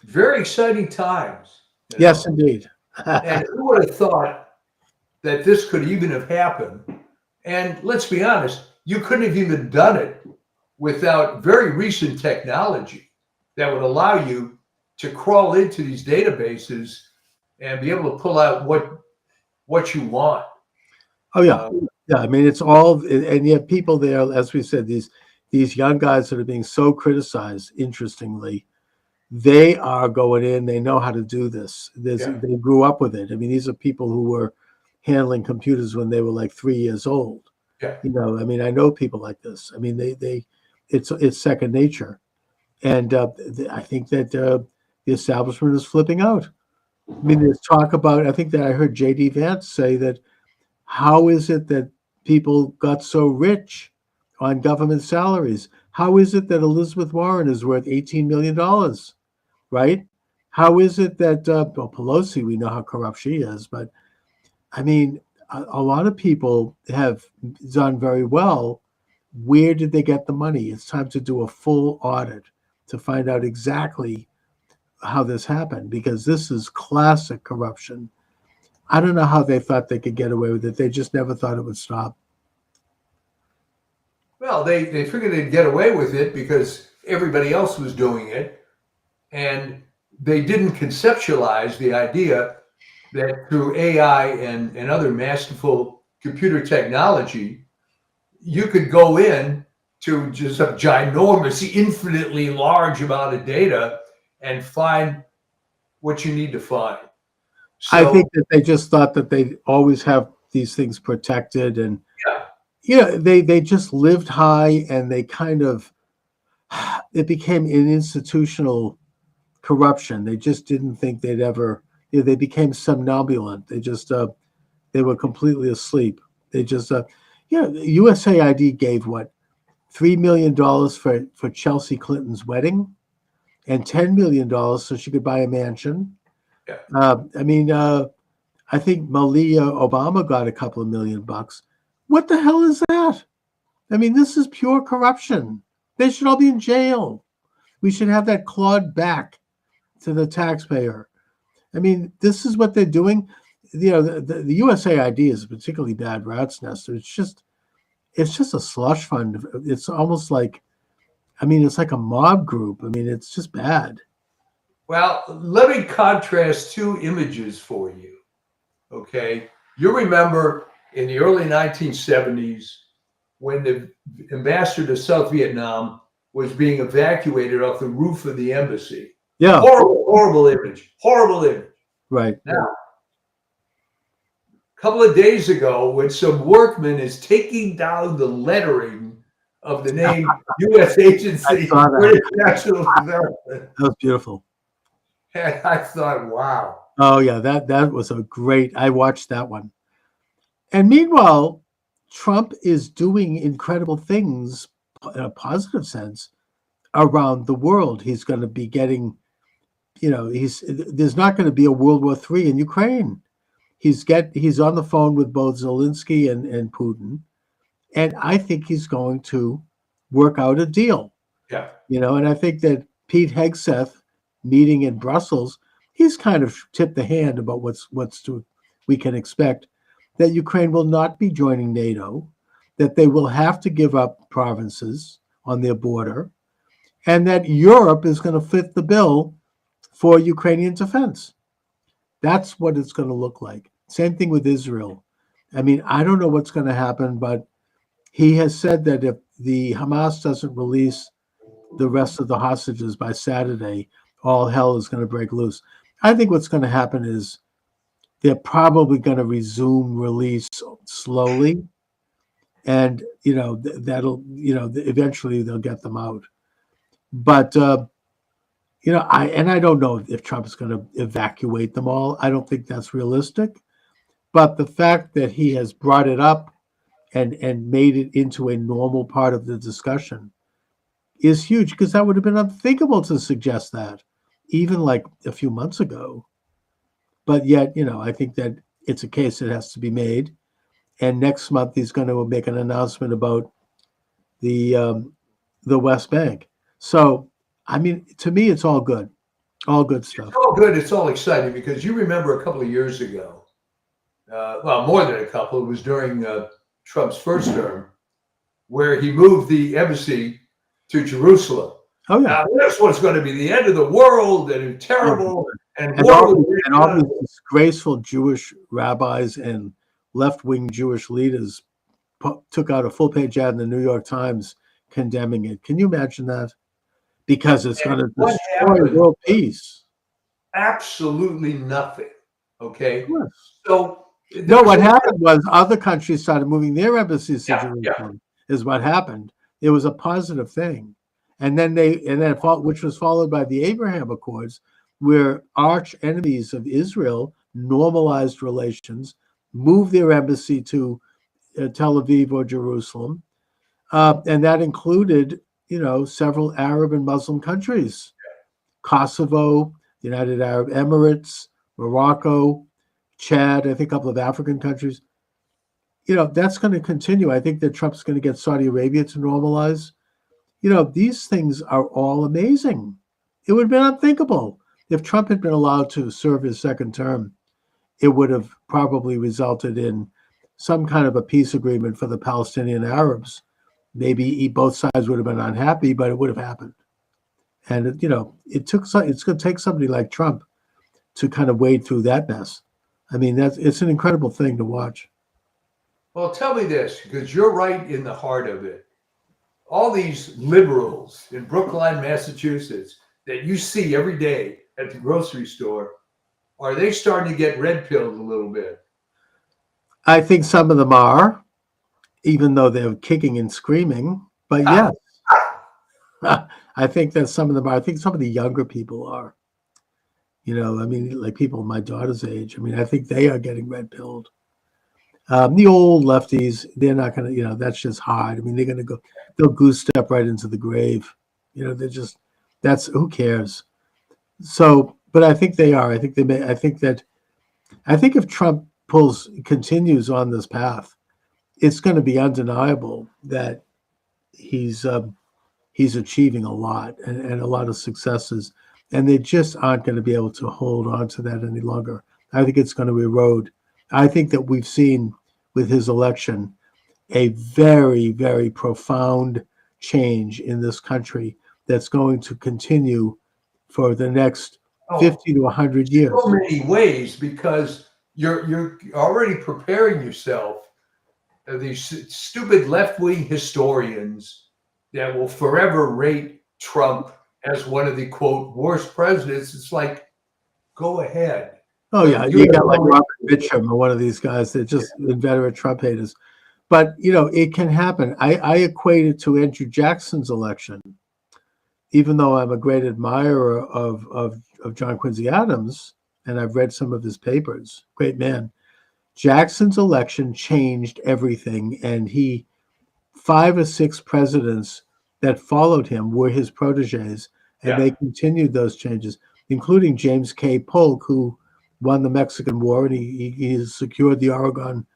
Very exciting times, Yes, indeed. And who would have thought that this could even have happened? And let's be honest, you couldn't have even done it without very recent technology that would allow you to crawl into these databases and be able to pull out what you want. Oh yeah, yeah. I mean, it's all, and yet people there, as we said, these young guys that are being so criticized. Interestingly, they are going in. They know how to do this. They grew up with it. I mean, these are people who were handling computers when they were like 3 years old. Yeah. I mean, I know people like this. I mean, it's second nature, and I think that the establishment is flipping out. I mean, there's talk about. I think that I heard J.D. Vance say that. How is it that people got so rich on government salaries? How is it that Elizabeth Warren is worth $18 million, right? How is it that Pelosi, we know how corrupt she is, but I mean, a lot of people have done very well. Where did they get the money? It's time to do a full audit to find out exactly how this happened, because this is classic corruption. I don't know how they thought they could get away with it. They just never thought it would stop. Well, they figured they'd get away with it because everybody else was doing it. And they didn't conceptualize the idea that through AI and other masterful computer technology, you could go in to just a ginormous, infinitely large amount of data and find what you need to find. So, I think that they just thought that they'd always have these things protected, and they just lived high, and they kind of, it became an institutional corruption. They just didn't think they'd ever, they became somnambulant. They were completely asleep. They just, USAID gave what, $3 million for Chelsea Clinton's wedding and $10 million so she could buy a mansion. I think Malia Obama got a couple of $1 million. What the hell is that? I mean, this is pure corruption. They should all be in jail. We should have that clawed back to the taxpayer. I mean, this is what they're doing. The USAID is a particularly bad rat's nest. It's just a slush fund. It's almost like, it's like a mob group. I mean, it's just bad. Well, let me contrast two images for you. Okay. You remember in the early 1970s when the ambassador to South Vietnam was being evacuated off the roof of the embassy. Yeah. Horrible image. Horrible image. Right. Now, a couple of days ago, when some workman is taking down the lettering of the name U.S. Agency for International Development. That was beautiful. And I thought, wow. Oh yeah, that was a great. I watched that one. And meanwhile, Trump is doing incredible things in a positive sense around the world. He's going to be getting, there's not going to be a World War III in Ukraine. He's on the phone with both Zelensky and Putin, and I think he's going to work out a deal. Yeah. And I think that Pete Hegseth meeting in Brussels, he's kind of tipped the hand about we can expect, that Ukraine will not be joining NATO, that they will have to give up provinces on their border, and that Europe is going to fit the bill for Ukrainian defense. That's what it's going to look like. Same thing with Israel. I mean, I don't know what's going to happen, but he has said that if the Hamas doesn't release the rest of the hostages by Saturday, all hell is going to break loose. I think what's going to happen is they're probably going to resume release slowly, and that'll eventually they'll get them out. But I don't know if Trump is going to evacuate them all. I don't think that's realistic. But the fact that he has brought it up and made it into a normal part of the discussion, is huge, because that would have been unthinkable to suggest that even like a few months ago. But yet, I think that it's a case that has to be made. And next month he's going to make an announcement about the West Bank. So, I mean, to me, it's all good stuff. It's all good. It's all exciting because you remember a couple of years ago, well, more than a couple. It was during Trump's first term, where he moved the embassy to Jerusalem. Oh yeah, this was going to be the end of the world and terrible, and all these disgraceful Jewish rabbis and left-wing Jewish leaders took out a full-page ad in the New York Times condemning it. Can you imagine that? Because it's going to destroy world peace. Absolutely nothing. Okay. Yes. So no, what happened was other countries started moving their embassies to Jerusalem. Is what happened. It was a positive thing, and then which was followed by the Abraham Accords, where arch enemies of Israel normalized relations, moved their embassy to Tel Aviv or Jerusalem, and that included, several Arab and Muslim countries, Kosovo, the United Arab Emirates, Morocco, Chad, I think a couple of African countries. That's going to continue. I think that Trump's going to get Saudi Arabia to normalize. These things are all amazing. It would have been unthinkable. If Trump had been allowed to serve his second term, it would have probably resulted in some kind of a peace agreement for the Palestinian Arabs. Maybe both sides would have been unhappy, but it would have happened. And, it's going to take somebody like Trump to kind of wade through that mess. I mean, it's an incredible thing to watch. Well, tell me this, because you're right in the heart of it. All these liberals in Brookline, Massachusetts, that you see every day at the grocery store, are they starting to get red pilled a little bit? I think some of them are, even though they're kicking and screaming. But yes, I think that some of them are. I think some of the younger people are. Like people my daughter's age. I think they are getting red pilled. The old lefties, they're not going to, that's just hard. They're going to they'll goose step right into the grave. Who cares? So, but I think they are. I think if Trump continues on this path, it's going to be undeniable that he's achieving a lot and a lot of successes, and they just aren't going to be able to hold on to that any longer. I think it's going to erode. I think that we've seen with his election a very, very profound change in this country that's going to continue for the next 50 to 100 years. So many ways, because you're already preparing yourself. These stupid left-wing historians that will forever rate Trump as one of the, quote, worst presidents. It's like, go ahead. Oh, yeah. You got like Robert Mitchum or one of these guys that just inveterate Trump haters. But, it can happen. I equate it to Andrew Jackson's election. Even though I'm a great admirer of John Quincy Adams, and I've read some of his papers, great man, Jackson's election changed everything. And 5 or 6 presidents that followed him were his proteges, and they continued those changes, including James K. Polk, who won the Mexican War, and he secured the Oregon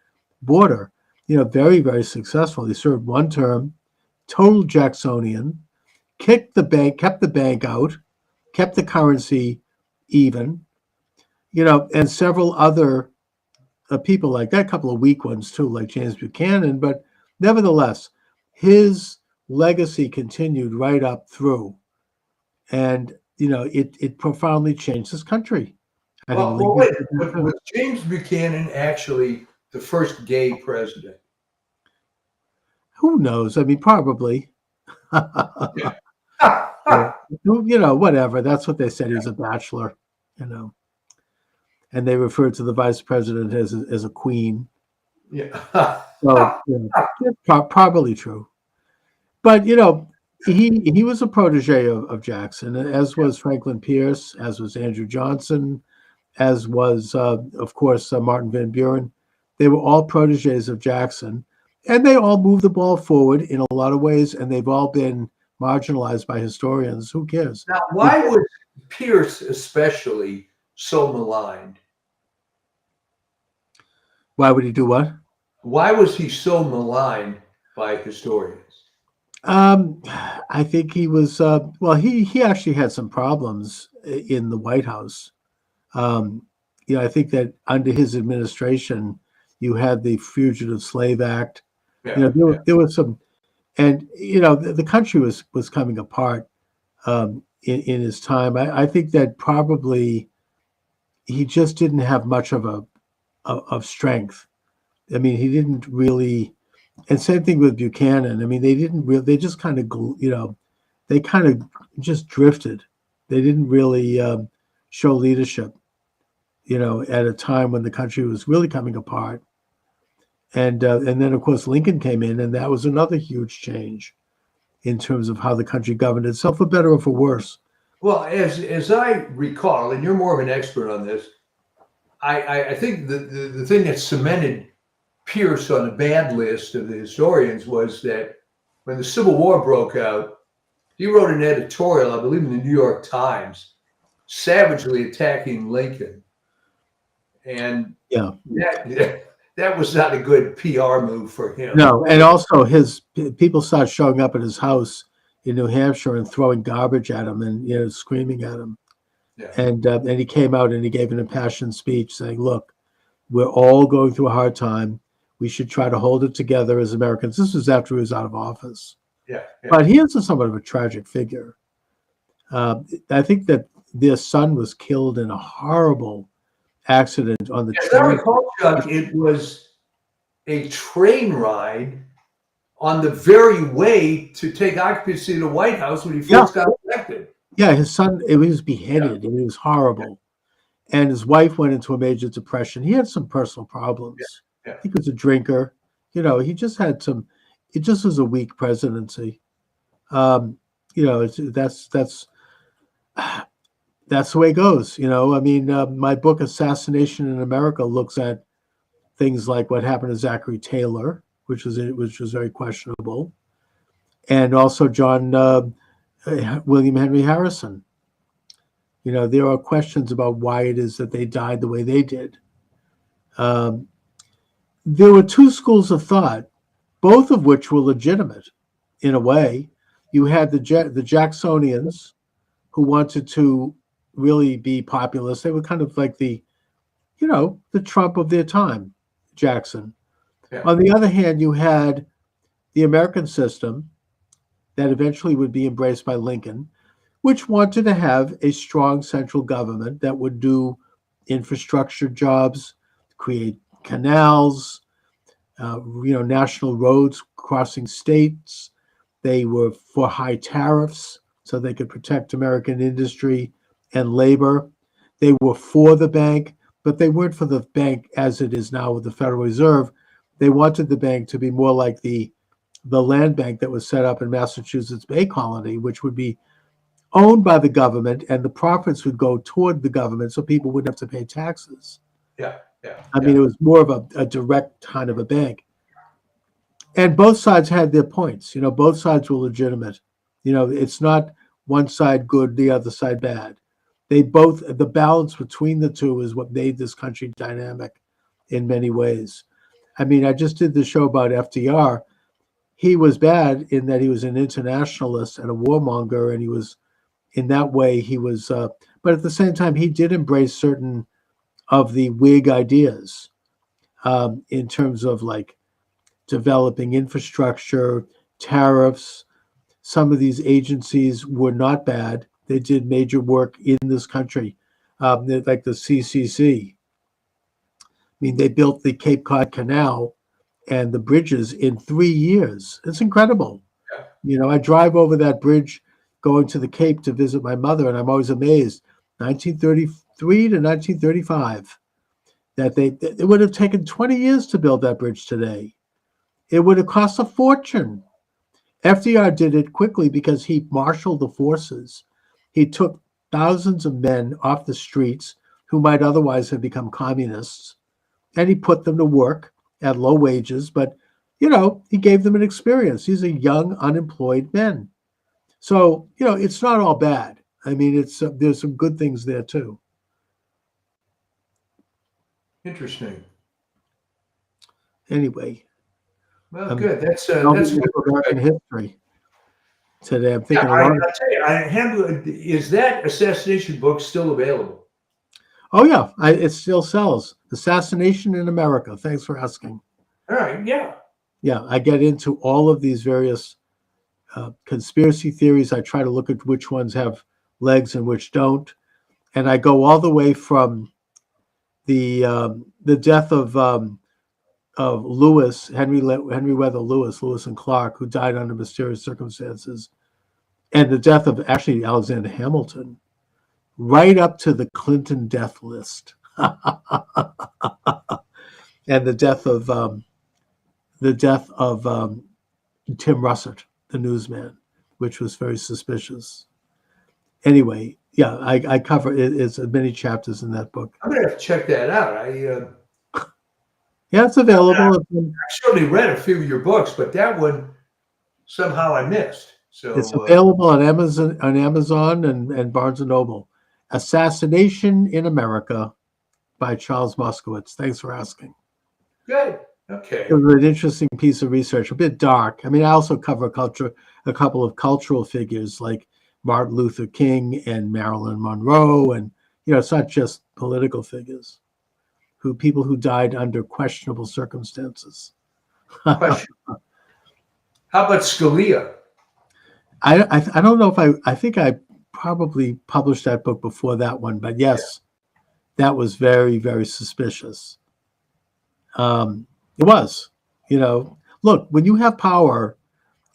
border. Very, very successful. He served 1 term, total Jacksonian, kept the bank out, kept the currency even, and several other people like that, a couple of weak ones too, like James Buchanan. But nevertheless, his legacy continued right up through, and it profoundly changed this country. Was James Buchanan actually the first gay president? Who knows? Probably. Whatever. That's what they said. He was a bachelor, and they referred to the vice president as a queen. Yeah. So probably true. But he was a protege of Jackson, as was Franklin Pierce, as was Andrew Johnson, as was of course Martin Van Buren. They were all proteges of Jackson, and they all moved the ball forward in a lot of ways, and they've all been marginalized by historians. Who cares? Now, why was Pierce especially so maligned? Why would he do what? Why was he so maligned by historians? I think he was, well, he actually had some problems in the White House. I think that under his administration, you had the Fugitive Slave Act. Yeah, yeah. There was some, and the country was coming apart in his time. I think that probably he just didn't have much of strength. I mean, he didn't really, and same thing with Buchanan. I mean, they just kind of, they kind of just drifted. They didn't really show leadership, at a time when the country was really coming apart. And then, of course, Lincoln came in, and that was another huge change in terms of how the country governed itself, for better or for worse. Well, as I recall, and you're more of an expert on this, I think the thing that cemented Pierce on the bad list of the historians was that when the Civil War broke out, he wrote an editorial, I believe in the New York Times, savagely attacking Lincoln. And Yeah, that was not a good PR move for him. no, and also his people started showing up at his house in New Hampshire and throwing garbage at him and screaming at him. Yeah. And he came out and he gave an impassioned speech saying, "Look, we're all going through a hard time. We should try to hold it together as Americans." This was after he was out of office. Yeah. But he is somewhat of a tragic figure. I think that their son was killed in a horrible accident on the As I train. recall, Chuck, it was a train ride on the very way to take occupancy of the White House when he first got elected. Yeah, his son, he was beheaded, and it was horrible. And his wife went into a major depression. He had some personal problems. Yeah. He was a drinker. He just had some. It just was a weak presidency. That's the way it goes. I mean, my book "Assassination in America" looks at things like what happened to Zachary Taylor, which was very questionable, and also William Henry Harrison. There are questions about why it is that they died the way they did. There were two schools of thought, both of which were legitimate in a way. You had the Jacksonians, who wanted to really be populist. They were kind of like the Trump of their time, Jackson. Yeah. On the other hand, you had the American system that eventually would be embraced by Lincoln, which wanted to have a strong central government that would do infrastructure jobs, create canals, national roads crossing states. They were for high tariffs so they could protect American industry and labor. They were for the bank, but they weren't for the bank as it is now with the Federal Reserve. They wanted the bank to be more like the land bank that was set up in Massachusetts Bay Colony, which would be owned by the government, and the profits would go toward the government so people wouldn't have to pay taxes. Yeah. I mean, it was more of a direct kind of a bank. And both sides had their points. Both sides were legitimate. It's not one side good, the other side bad. The balance between the two is what made this country dynamic in many ways. I mean, I just did the show about FDR. He was bad in that he was an internationalist and a warmonger, and he was, in that way, but at the same time, he did embrace certain of the Whig ideas in terms of like developing infrastructure, tariffs. Some of these agencies were not bad. They did major work in this country, like the CCC. I mean, they built the Cape Cod Canal and the bridges in 3 years. It's incredible. Yeah. I drive over that bridge going to the Cape to visit my mother, and I'm always amazed. 1933 to 1935, that it would have taken 20 years to build that bridge today. It would have cost a fortune. FDR did it quickly because he marshaled the forces. He took thousands of men off the streets who might otherwise have become communists, and he put them to work at low wages, but he gave them an experience. These are young, unemployed men. So, it's not all bad. I mean, there's some good things there too. Interesting. Anyway, Well, I'm good. That's delving good. into American history today. I'm Yeah, thinking a lot. I'll tell you. Is that assassination book still available? Oh yeah, it still sells. Assassination in America. Thanks for asking. All right. Yeah. Yeah, I get into all of these various conspiracy theories. I try to look at which ones have legs and which don't, and I go all the way from the death of Henry Weather Lewis and Clark, who died under mysterious circumstances, and the death of actually Alexander Hamilton, right up to the Clinton death list, and the death of Tim Russert, the newsman, which was very suspicious. Anyway, yeah, I cover it. It's many chapters in that book. I'm gonna have to check that out. Yeah, it's available. I certainly read a few of your books, but that one somehow I missed. So It's available on Amazon and Barnes and Noble. Assassination in America by Charles Moscowitz. Thanks for asking. good. Okay. It was an interesting piece of research, a bit dark. I mean, I also cover a couple of cultural figures like Martin Luther King and Marilyn Monroe, and it's not just political figures, people who died under questionable circumstances. Question. How about Scalia? I don't know if I think I probably published that book before that one, but yes, that was very, very suspicious. It was, look, when you have power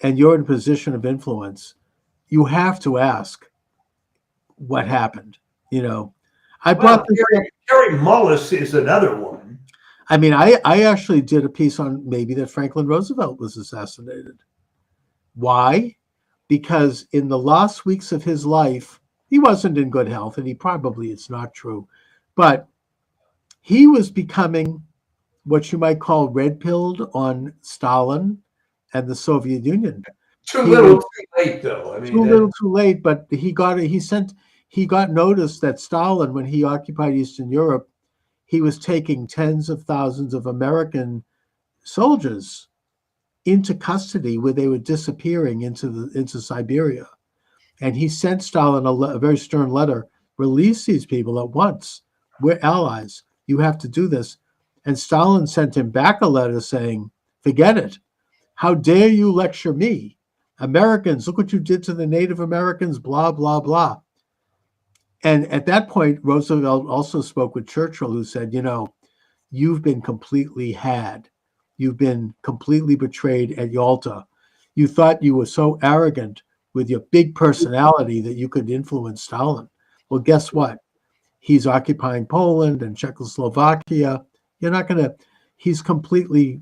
and you're in a position of influence, you have to ask what happened. I brought this up. Gary Mullis is another one. I mean, I actually did a piece on maybe that Franklin Roosevelt was assassinated. Why? Because in the last weeks of his life, he wasn't in good health, and it's not true, but he was becoming what you might call red-pilled on Stalin and the Soviet Union. Too little, too late, though. I mean, too little, too late. But he got notice that Stalin, when he occupied Eastern Europe, he was taking tens of thousands of American soldiers into custody, where they were disappearing into Siberia, and he sent Stalin a very stern letter: release these people at once. We're allies. You have to do this. And Stalin sent him back a letter saying, forget it. How dare you lecture me? Americans, look what you did to the Native Americans, blah, blah, blah. And at that point, Roosevelt also spoke with Churchill, who said, you've been completely had. You've been completely betrayed at Yalta. You thought you were so arrogant with your big personality that you could influence Stalin. Well, guess what? He's occupying Poland and Czechoslovakia. You're not going to, he's completely,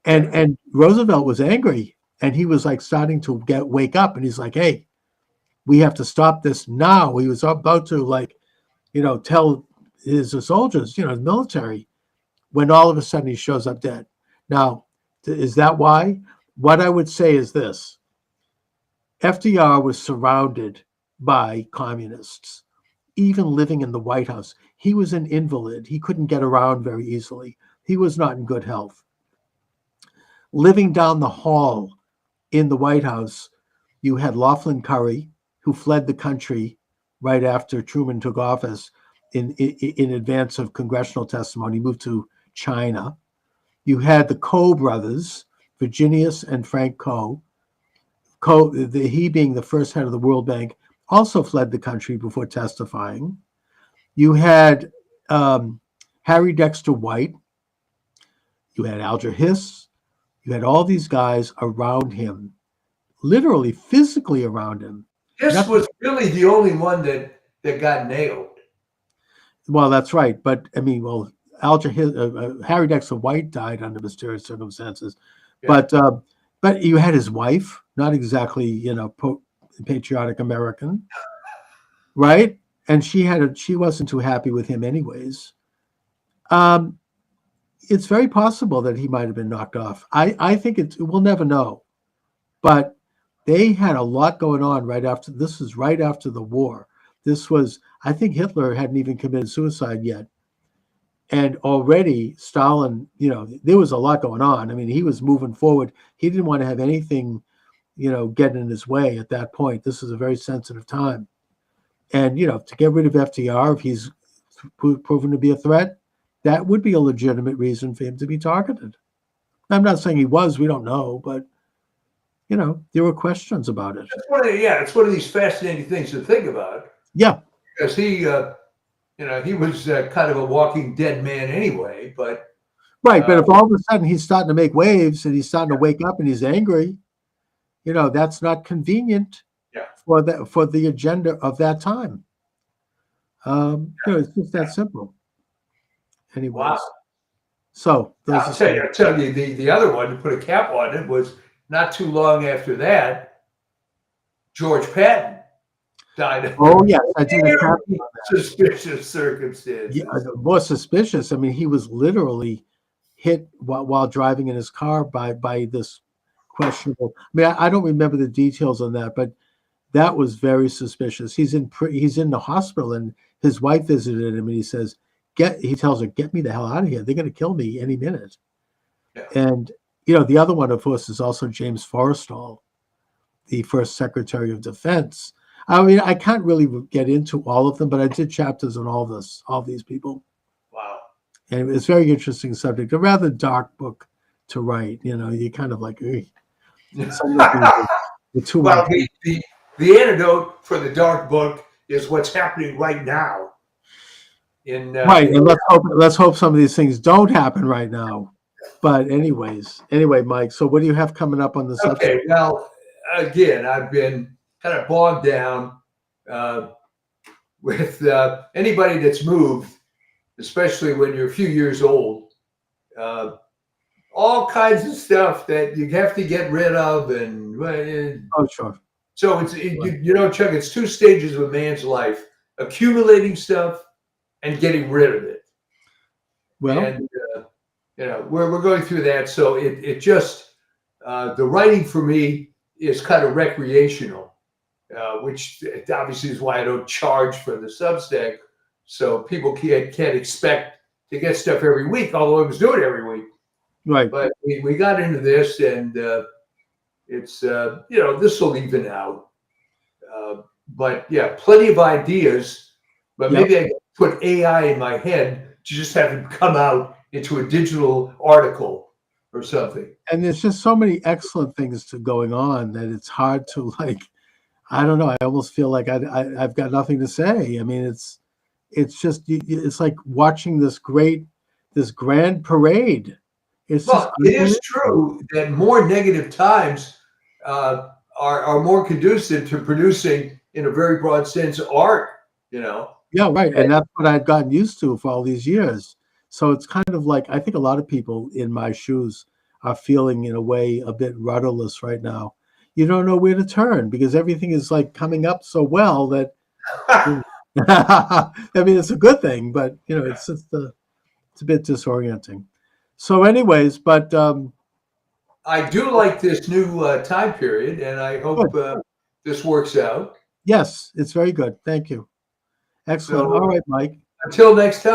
and Roosevelt was angry, and he was like starting to wake up, and he's like, hey, we have to stop this now. He was about to tell his soldiers, his military, when all of a sudden he shows up dead. Now, is that why? What I would say is this: FDR was surrounded by communists, even living in the White House. He was an invalid. He couldn't get around very easily. He was not in good health. Living down the hall in the White House, you had Laughlin Curry, who fled the country right after Truman took office in advance of congressional testimony, moved to China. You had the Coe brothers, Virginius and Frank Coe. He being the first head of the World Bank, also fled the country before testifying. You had Harry Dexter White. You had Alger Hiss. You had all these guys around him, literally physically around him. Hiss was really the only one that got nailed. Well, that's right. But I mean, Alger Hiss, Harry Dexter White died under mysterious circumstances. Yeah. But you had his wife, not exactly, patriotic American, right? And she wasn't too happy with him anyways. It's very possible that he might have been knocked off. I think we'll never know. But they had a lot going on right after. This is right after the war. This was, I think Hitler hadn't even committed suicide yet. And already Stalin, there was a lot going on. I mean, he was moving forward. He didn't want to have anything, get in his way at that point. This is a very sensitive time. And, to get rid of FDR, if he's proven to be a threat, that would be a legitimate reason for him to be targeted. I'm not saying he was, we don't know, but, there were questions about it. It's one of these fascinating things to think about. Yeah. Because he was kind of a walking dead man anyway, but. Right, but if all of a sudden he's starting to make waves and he's starting to wake up and he's angry, that's not convenient for the agenda of that time. It's just that simple. Anyways. Wow. So I'll tell you the other one, to put a cap on it, was not too long after that, George Patton died. Oh yes, I did a cap on that. Suspicious circumstances. Yeah, more suspicious. I mean, he was literally hit while driving in his car by this questionable. I mean, I don't remember the details on that, but that was very suspicious. He's in the hospital, and his wife visited him, and he says, he tells her, "Get me the hell out of here. They're going to kill me any minute." Yeah. And the other one, of course, is also James Forrestal, the first Secretary of Defense. I mean, I can't really get into all of them, but I did chapters on all these people. Wow. And it was a very interesting subject, a rather dark book to write. You kind of like, the too well, the antidote for the dark book is what's happening right now. Right, and let's hope some of these things don't happen right now. But anyway, Mike, so what do you have coming up on the subject? Okay, well, again, I've been kind of bogged down with anybody that's moved, especially when you're a few years old. All kinds of stuff that you have to get rid of, sure. So Chuck, it's two stages of a man's life: accumulating stuff and getting rid of it. Well, and we're going through that. So it just the writing for me is kind of recreational, which obviously is why I don't charge for the Substack. So people can't expect to get stuff every week, although I was doing it every week. Right. But we got into this, and it's this will even out. But yeah, plenty of ideas. But maybe I can put AI in my head to just have it come out into a digital article or something. And there's just so many excellent things going on that it's hard to I don't know. I almost feel like I've got nothing to say. I mean, it's just, it's like watching this grand parade. It is true that more negative times are more conducive to producing, in a very broad sense, art, Yeah, right. And that's what I've gotten used to for all these years. So it's kind of like, I think a lot of people in my shoes are feeling, in a way, a bit rudderless right now. You don't know where to turn because everything is coming up so well that, I mean, it's a good thing, but, it's just it's a bit disorienting. So anyways, but I do like this new time period, and I hope this works out. Yes, it's very good. Thank you. Excellent. All right, Mike. Until next time.